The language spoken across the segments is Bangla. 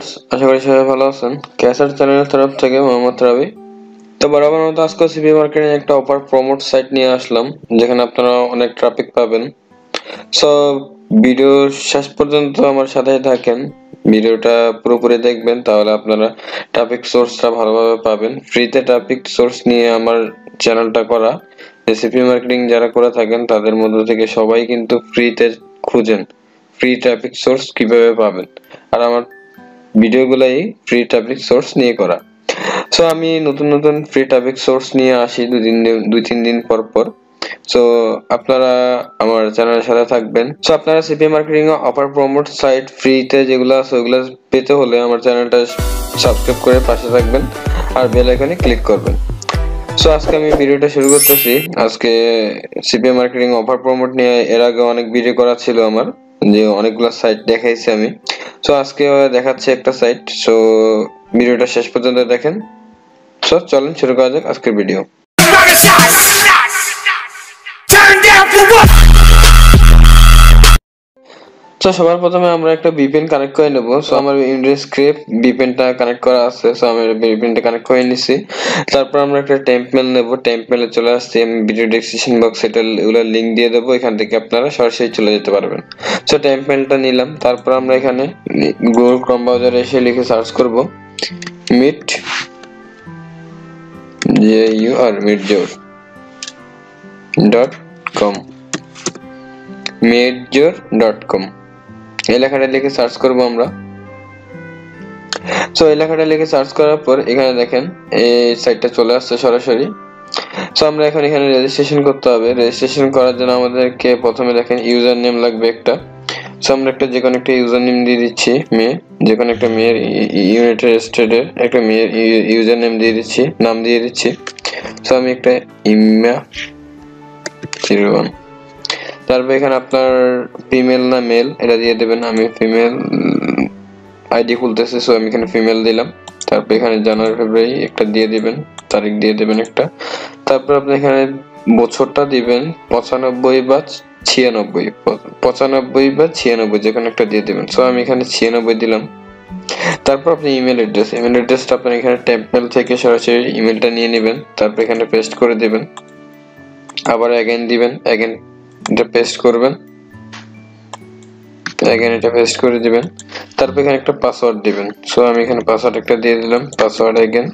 ভিউয়ার্স, আশা করি সবাই ভালো আছেন। ক্যাসার চ্যানেলের তরফ থেকে মোহাম্মদ রাবি। তো বরাবর মতো আজকে সিপি মার্কেটিং একটা অফার প্রমোট সাইট নিয়ে আসলাম, যেখানে আপনারা অনেক ট্রাফিক পাবেন। সো ভিডিও শেষ পর্যন্ত আমার সাথেই থাকেন, ভিডিওটা পুরোপুরি দেখবেন, তাহলে আপনারা ট্রাফিক সোর্সটা ভালোভাবে পাবেন। ফ্রিতে ট্রাফিক সোর্স নিয়ে আমার চ্যানেলটা করা। সিপি মার্কেটিং যারা করে থাকেন তাদের মধ্য থেকে সবাই কিন্তু ফ্রিতে খুঁজেন ফ্রি ট্রাফিক সোর্স কিভাবে পাবেন, আর আমার ভিডিওগুলাই ফ্রি ট্রাফিক সোর্স নিয়ে করা। সো আমি নতুন নতুন ফ্রি ট্রাফিক সোর্স নিয়ে আসি দুই তিন দিন পর পর। সো আপনারা আমার চ্যানেলের সাথে থাকবেন। সো আপনারা CP marketing offer promote site ফ্রিতে যেগুলো আছে ওগুলো পেতে হলে আমার চ্যানেলটা সাবস্ক্রাইব করে পাশে থাকবেন আর বেল আইকনে ক্লিক করবেন। সো আজকে আমি ভিডিওটা শুরু করতেছি। আজকে সিপি মার্কেটিং অফার প্রমোট নিয়ে এর আগে অনেক ভিডিও করা ছিল আমার, যে অনেকগুলো সাইট দেখাইছি আমি। সো আজকে দেখাচ্ছি একটা সাইট। সো ভিডিওটা শেষ পর্যন্ত দেখেন। সো চলেন শুরু করা যাক আজকের ভিডিও। তো সবার প্রথমে আমরা একটা ভিপিএন কানেক্ট করে নেব। সো আমার ইনস্ক্রিপ্ট ভিপিএনটা কানেক্ট করা আছে, সো আমি ভিপিএনটা কানেক্ট করে নিছি। তারপর আমরা একটা টেম্প মেল নেব। টেম্প মেলে চলে আসছি, আমি ভিডিও ডেসক্রিপশন বক্সে এগুলোর লিংক দিয়ে দেবো, এখান থেকে আপনারা সরাসরি চলে যেতে পারবেন। সো টেম্প মেলটা নিলাম। তারপর আমরা এখানে গুগল ক্রোম ব্রাউজারে এসে লিখে সার্চ করব মিট meetjour.com meetjour.com এই লেখাটা লিখে সার্চ করব আমরা। সো এই লেখাটা লিখে সার্চ করার পর এখানে দেখেন এই সাইটটা চলে আসছে সরাসরি। সো আমরা এখানে রেজিস্ট্রেশন করতে হবে। রেজিস্ট্রেশন করার জন্য আমাদেরকে প্রথমে দেখেন ইউজার নেম লাগবে একটা। সো আমরা যে কোনো একটা ইউজার নেম দিয়ে দিচ্ছি, যে কোনো একটা মেয়ের ইউনাইটেড স্টেটের একটা মেয়ের ইউজার নেম দিয়ে দিচ্ছি, নাম দিয়ে দিচ্ছি। সো আমি একটা ইম্মা 01। তারপর এখানে আপনার ফিমেল না মেল এটা দিয়ে দেবেন। আমি ফিমেল আইডি খুলতেছি, সো আমি এখানে ফিমেল দিলাম। তারপর এখানে জানুয়ারি ফেব্রুয়ারি একটা দিয়ে দিবেন, তারিখ দিয়ে দেবেন একটা। তারপর আপনি এখানে বছরটা দিবেন 95 বা 96, 95 বা 96 যে কোনো একটা দিয়ে দিবেন। সো আমি এখানে 96 দিলাম। তারপর আপনি ইমেল অ্যাড্রেসটা আপনি এখানে টেম্পল থেকে সরাসরি ইমেলটা নিয়ে নেবেন। তারপর এখানে পেস্ট করে দিবেন, আবার অ্যাগেন দিবেন, অ্যাগেন এটা পেস্ট করবেন, অ্যাগেন এটা পেস্ট করে দিবেন। তারপর এখানে একটা পাসওয়ার্ড দিবেন। সো আমি এখানে পাসওয়ার্ড একটা দিয়ে দিলাম, পাসওয়ার্ড অ্যাগেন।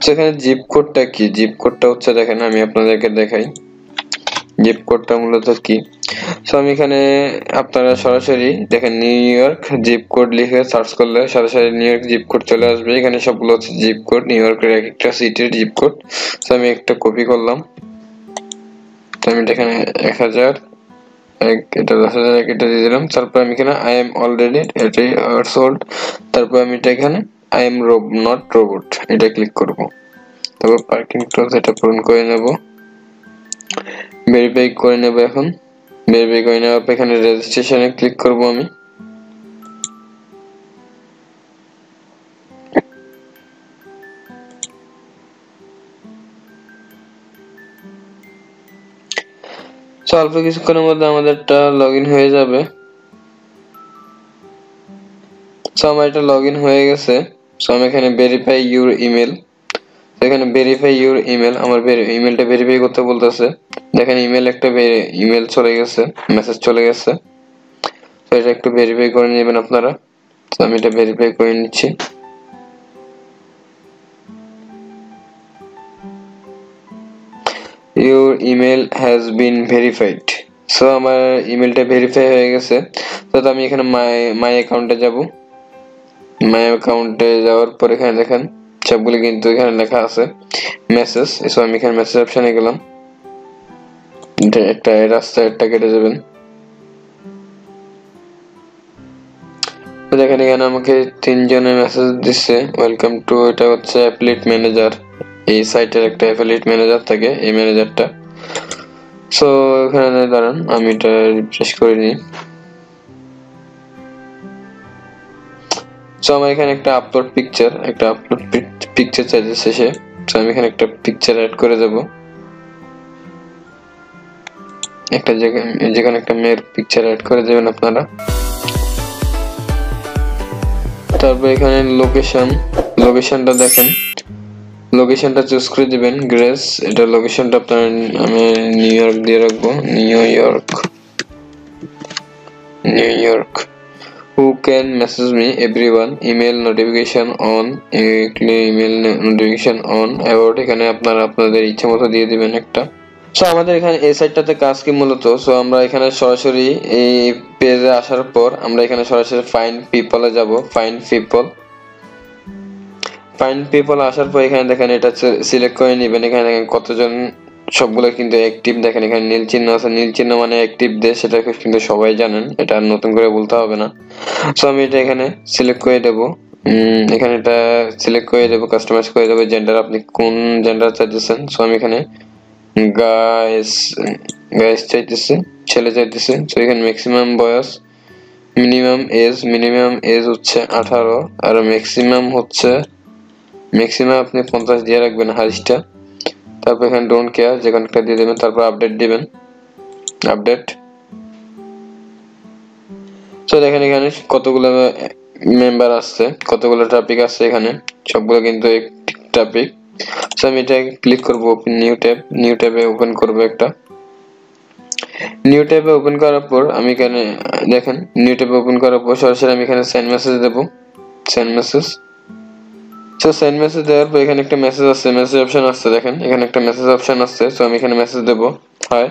সো এখানে জিপ কোডটা কি, জিপ কোডটা হচ্ছে দেখেন আমি আপনাদেরকে দেখাই জিপ কোডটা মূলত কি। সো আমি এখানে আপনারা সরাসরি দেখেন নিউ ইয়র্ক জিপ কোড লিখে সার্চ করলে সরাসরি নিউ ইয়র্ক জিপ কোড চলে আসবে। এখানে সবগুলো হচ্ছে জিপ কোড, নিউ ইয়র্কের এক একটা সিটির জিপ কোড। সো আমি একটা কপি করলাম, আমি এখানে 1000 এটা 10,000 এটা দিয়ে দিলাম। তারপর আমি এখানে আই এম অলরেডি এটাই সোল্ড। তারপর আমি এটা এখানে আই এম নট রোবট এটা ক্লিক করব। তারপর পার্কিং ক্লোজ এটা পূরণ করে নেব, ভেরিফাই করে নেব। এখন ভেরিফাই করে নেওয়ার পর এখানে রেজিস্ট্রেশনে ক্লিক করব আমি। অল্প কিছুক্ষণের মধ্যে আমাদেরটা লগইন হয়ে যাবে। সো আমার এটা লগইন হয়ে গেছে। সো আমি এখানে ভেরিফাই ইউর ইমেল, এখানে ভেরিফাই ইউর ইমেল, আমার ইমেলটা ভেরিফাই করতে বলতেছে। দেখেন ইমেল একটা ইমেল চলে গেছে, মেসেজ চলে গেছে। তো এটা একটু ভেরিফাই করে নেবেন আপনারা। তো আমি এটা ভেরিফাই করে নিচ্ছি। Your email has been verified. So আমার ইমেলটা ভেরিফাই হয়ে গেছে। তো আমি এখানে মাই অ্যাকাউন্টে যাব। মাই অ্যাকাউন্টে যাওয়ার পর এখানে দেখেন সবগুলো কিন্তু এখানে লেখা আছে মেসেজ। সো আমি এখানে মেসেজ অপশনে গেলাম, একটা রাস্তা একটা কেটে যাবেন। তো দেখেন এখানে আমাকে 3 জনের মেসেজ দিচ্ছে ওয়েলকাম টু, এটা হচ্ছে অ্যাফিলিয়েট ম্যানেজার। এই সাইটের একটা অ্যাফিলিয়েট ম্যানেজার থাকে, এই ম্যানেজারটা। সো এখানে দাঁড়ান আমি এটা রিফ্রেশ করে নিই। সো আমার এখানে একটা আপলোড পিকচার চাইছে সে। সো আমি এখানে একটা পিকচার অ্যাড করে দেব, একটা যেখানে একটা মেয়ের পিকচার অ্যাড করে দেবেন আপনারা। তারপর এখানে লোকেশনটা দেখেন, লোকেশনটা চুজ করে দিবেন গ্রেস। এটা লোকেশনটা আপনার আমি নিউ ইয়র্ক দিয়ে রাখবো, new York. Who can message me? Everyone. Email notification on. Email notification on. About এখানে আপনারা আপনাদের ইচ্ছা মতো দিয়ে দিবেন একটা। সো আমাদের এখানে এই সাইটটাতে কাজ কি মূলত, সো আমরা এখানে সরাসরি এই পেজে আসার পর আমরা এখানে সরাসরি ফাইন্ড পিপলে যাব। ফাইন্ড পিপল আসার পর এখানে দেখেন এটা সিলেক্ট করে নেবেন। এখানে দেখেন কতজন, সবগুলো কিন্তু অ্যাক্টিভ। দেখেন এখানে নীল চিহ্ন আছে, নীল চিহ্ন মানে অ্যাক্টিভ দেশ, সেটা কিন্তু সবাই জানেন, এটা আর নতুন করে বলতে হবে না। সো আমি এটা এখানে সিলেক্ট করে দেব, এখানে এটা সিলেক্ট করে দেব, কাস্টমাইজ করে দেব জেন্ডার, আপনি কোন জেন্ডার চাইতেছেন। সো আমি এখানে গাইস চাইতেছি, ছেলে চাইতেছি। সো এখানে ম্যাক্সিমাম বয়স, মিনিমাম এজ হচ্ছে 18, আর ম্যাক্সিমাম আপনি 50 দিয়ে রাখবেন হাইস্টটা। তারপর এখানে ডোন্ট কেয়ার যেখানটা দিয়ে দেবেন, তারপর আপডেট দিবেন, আপডেট। তো দেখেন এখানে কতগুলো মেম্বার আসছে, কতগুলো টপিক আছে, এখানে সবগুলো কিন্তু টপিক। সো আমি এটা ক্লিক করব, ওপেন নিউ ট্যাবে ওপেন করব একটা। নিউ ট্যাবে ওপেন করার পর আমি এখানে দেখেন নিউ ট্যাবে ওপেন করার পর সরাসরি আমি এখানে সেন্ড মেসেজ দেব, send message. So send message দেওয়ার পর এখানে একটা মেসেজ আছে, মেসেজ অপশন আসছে, দেখেন এখানে একটা মেসেজ অপশন আসছে। সো আমি এখানে মেসেজ দেব হাই।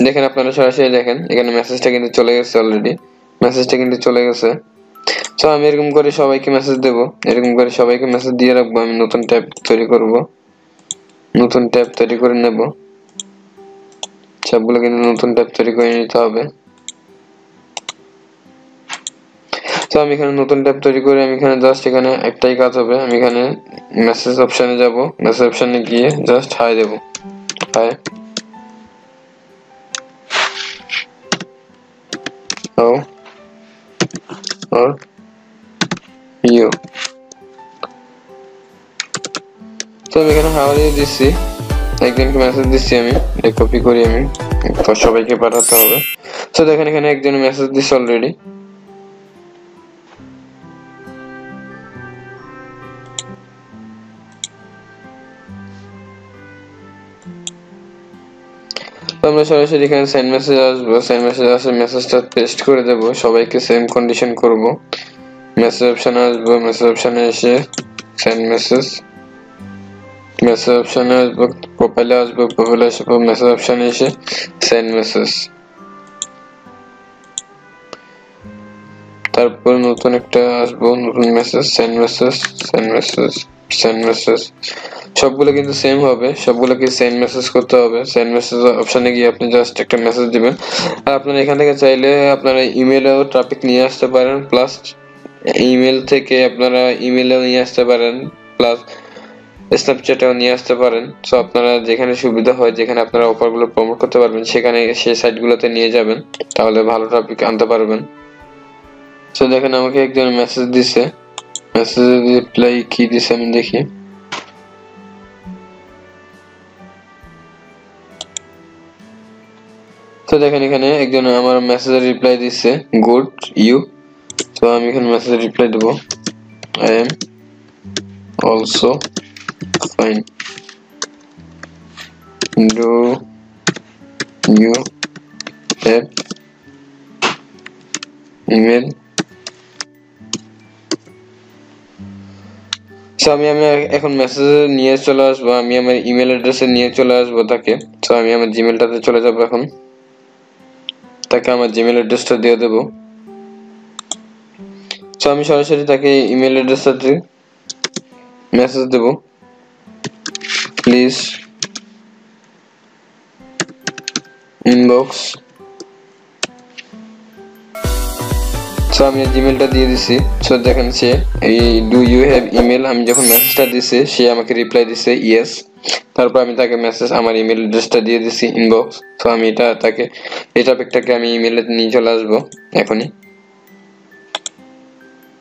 দেখেন আপনারা সরাসরি দেখেন এখানে মেসেজটা কিন্তু চলে গেছে, অলরেডি মেসেজটা কিন্তু চলে গেছে। সো আমি এরকম করে সবাইকে মেসেজ দেব, এরকম করে সবাইকে মেসেজ দিয়ে রাখবো। আমি নতুন ট্যাব তৈরি করব, নতুন ট্যাব তৈরি করে নেব, সবগুলো কিন্তু নতুন ট্যাব তৈরি করে নিতে হবে। তো আমি এখানে নতুন ট্যাব তৈরি করে আমি এখানে জাস্ট এখানে একটাই কাজ হবে, আমি এখানে মেসেজ অপশনে যাব, মেসেজ অপশনে গিয়ে জাস্ট হাই দেব, হাই। How are you? তো আমি এখানে হাউ আর ইউ দিচ্ছি, একজনকে মেসেজ দিচ্ছি, আমি এটা কপি করি, আমি সবাইকে পাঠাতে হবে। তো দেখেন এখানে একজন মেসেজ দিচ্ছে অলরেডি। আমরা সরাসরি এখানে সেন্ড মেসেজ আসবো, সেন্ড মেসেজ আসে মেসেজটা পেস্ট করে দেব, সবাইকে সেম কন্ডিশন করব। মেসেজ অপশনে আসবো, মেসেজ অপশনে এসে সেন্ড মেসেজ, মেসেজ অপশনে আসবো, প্রোফাইলে আসবো, প্রোফাইলে আসবো, মেসেজ অপশনে এসে সেন্ড মেসেজ। তারপর নতুন একটা আসবো, নতুন message, send message, send message. সবগুলো কিন্তু সেম হবে, সবগুলোকে সেন্ড মেসেজ করতে হবে। সেন্ড মেসেজ অপশনে গিয়ে আপনি জাস্ট একটা মেসেজ দিবেন। আর আপনারা এখান থেকে চাইলে আপনারা ইমেলেও ট্রাফিক নিয়ে আসতে পারেন, প্লাস ইমেল থেকে আপনারা ইমেলেও নিয়ে আসতে পারেন, প্লাস স্ন্যাপচ্যাটেও নিয়ে আসতে পারেন। সো আপনারা যেখানে সুবিধা হয়, যেখানে আপনারা অফারগুলো প্রমোট করতে পারবেন, সেখানে সেই সাইটগুলোতে নিয়ে যাবেন, তাহলে ভালো ট্রাফিক আনতে পারবেন। সো দেখেন আমাকে একজন মেসেজ দিছে, মেসেজের রিপ্লাই কি দিছে আমি দেখি। তো দেখেন এখানে একজন আমার মেসেজের রিপ্লাই দিচ্ছে গুড ইউ। তো আমি এখানে মেসেজের রিপ্লাই দেব, I am also fine, do you have email. So আমি এখন মেসেজে নিয়ে চলে আসবো, আমি আমার ইমেল অ্যাড্রেসে নিয়ে চলে আসবো তাকে। সো আমি আমার জিমেলটাতে চলে যাবো, এখন তাকে আমার জিমেল অ্যাড্রেসটা দিয়ে দেবো। সো আমি সরাসরি তাকে ইমেল অ্যাড্রেসটাতে মেসেজ দেব, প্লিজ ইনবক্স। সো আমি জিমেলটা দিয়ে দিছি। সো দেখেন সে এই ডু ইউ হ্যাভ ইমেল, আমি যখন মেসেজটা দিছি সে আমাকে রিপ্লাই দিছে ইয়েস। তারপর আমি তাকে মেসেজ আমার ইমেল অ্যাড্রেসটা দিয়ে দিছি ইনবক্স। তো আমি তাকে এই টপিকটাকে আমি ইমেলে নিয়ে চলে আসবো এখনই,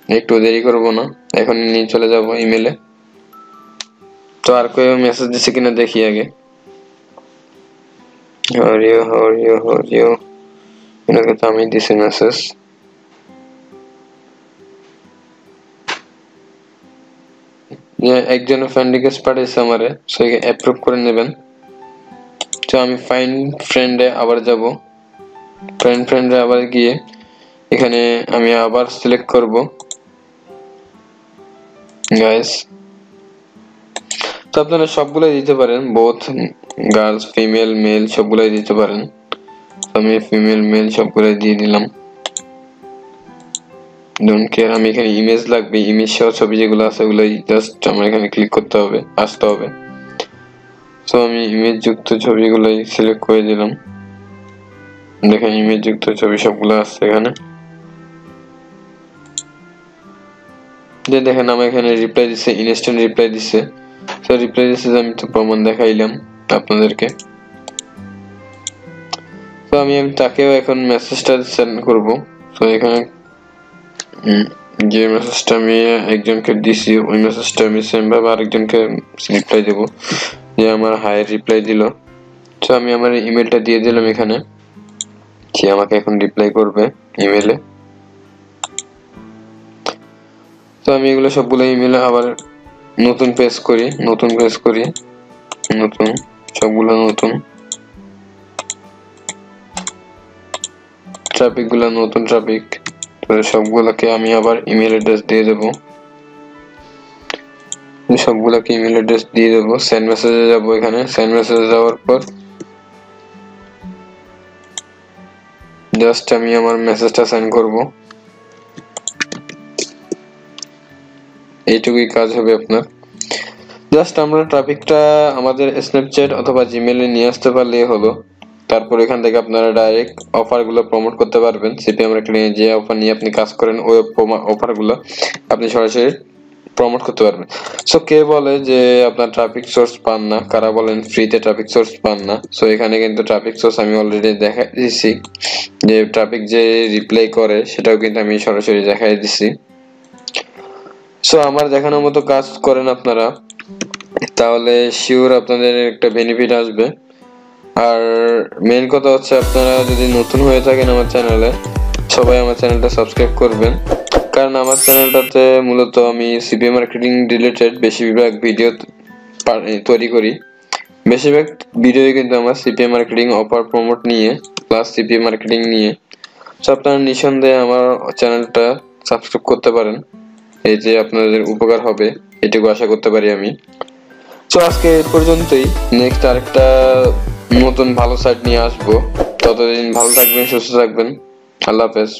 একটু দেরি করবো না, এখনই নিয়ে চলে যাব ইমেলে। তো আর কেউ মেসেজ দিছে কিনা দেখি আগে। হাউ আর ইউ, এটাকে তো আমি দিছি মেসেজ। একজন ফ্রেন্ড রিকোয়েস্ট পাঠিয়েছে আমারে, সো অ্যাপ্রুভ করে নেবেন। তো আমি ফাইন্ড ফ্রেন্ডে আবার যাব, ফ্রেন্ডে আবার গিয়ে এখানে আমি আবার সিলেক্ট করব গাইস। তো আপনারা সবগুলাই দিতে পারেন, বোথ গার্লস ফিমেল মেল সবগুলাই দিতে পারেন। আমি ফিমেল মেল সবগুলাই দিয়ে দিলাম, ডোন্ট কেয়ার। আমি এখানে ইমেজ লাগবে, ইমেজ সহ ছবি যেগুলো আছে ওগুলাই জাস্ট আমার এখানে ক্লিক করতে হবে, আসতে হবে। তো আমি ইমেজ যুক্ত ছবিগুলাই সিলেক্ট করে দিলাম। দেখেন ইমেজ যুক্ত ছবি সবগুলো আছে এখানে। যে দেখেন আমার এখানে রিপ্লাই দিছে, ইনস্ট্যান্ট রিপ্লাই দিছে। তো রিপ্লাই দিছে, আমি তো প্রমাণ দেখাইলাম আপনাদেরকে। তো আমি তাকেও এখন মেসেজটা সেন্ড করব। তো এখানে যে মেসেজটা আমি একজনকে দিছি ওই মেসেজটা আমি সেম ভাবে আরেকজনকে রিপ্লাই দেব, যে আমার হাই রিপ্লাই দিল। তো আমি আমার ইমেলটা দিয়ে দিলাম এখানে, সে আমাকে এখন রিপ্লাই করবে ইমেলে। তো আমি এগুলো সবগুলো ইমেলে আবার নতুন পেজ করি, নতুন সবগুলো নতুন ট্রাফিক গুলো নতুন ট্রাফিক। তো সবগুলোকে আমি আবার ইমেল অ্যাড্রেস দিয়ে দেব, সবগুলোকে ইমেল অ্যাড্রেস দিয়ে দেব। সেন্ড মেসেজে যাব, এখানে সেন্ড মেসেজে যাওয়ার পর জাস্ট আমি আমার মেসেজটা সেন্ড করব, এইটুকুই কাজ হবে আপনার। জাস্ট আমরা ট্রাফিকটা আমাদের স্ন্যাপচ্যাট অথবা জিমেলে নিয়ে আসতে পারলেই হলো। তারপর এখান থেকে আপনারা ডাইরেক্ট অফারগুলো প্রমোট করতে পারবেন। সিপি মার্কেটিং যে অফার নিয়ে আপনি কাজ করেন ওই অফারগুলো আপনি সরাসরি প্রমোট করতে পারবেন। সো কে বলে যে আপনার ট্রাফিক সোর্স পান না, কারা বলেন ফ্রিতে ট্রাফিক সোর্স পান না। সো এখানে কিন্তু ট্রাফিক সোর্স আমি অলরেডি দেখাই দিয়েছি, যে ট্রাফিক যে রিপ্লাই করে সেটাও কিন্তু আমি সরাসরি দেখাই দিছি। সো আমার দেখানোর মতো কাজ করেন আপনারা, তাহলে শিওর আপনাদের একটা বেনিফিট আসবে। আর মেইন কথা হচ্ছে আপনারা যদি নতুন হয়ে থাকেন আমার চ্যানেলে, সবাই আমার চ্যানেলটা সাবস্ক্রাইব করবেন, কারণ আমার চ্যানেলটাতে মূলত আমি সিপি মার্কেটিং রিলেটেড বেশিরভাগ ভিডিও তৈরি করি। বেশিরভাগ ভিডিও কিন্তু আমার সিপি মার্কেটিং অফার প্রমোট নিয়ে প্লাস সিপি মার্কেটিং নিয়ে। সো আপনারা নিঃসন্দেহে আমার চ্যানেলটা সাবস্ক্রাইব করতে পারেন, এই যে আপনাদের উপকার হবে এটুকু আশা করতে পারি আমি। তো আজকে এই পর্যন্তই, নেক্সট আরেকটা নতুন ভালো সাইট নিয়ে আসবো। ততদিন ভালো থাকবেন, সুস্থ থাকবেন, আল্লাহ হাফেজ।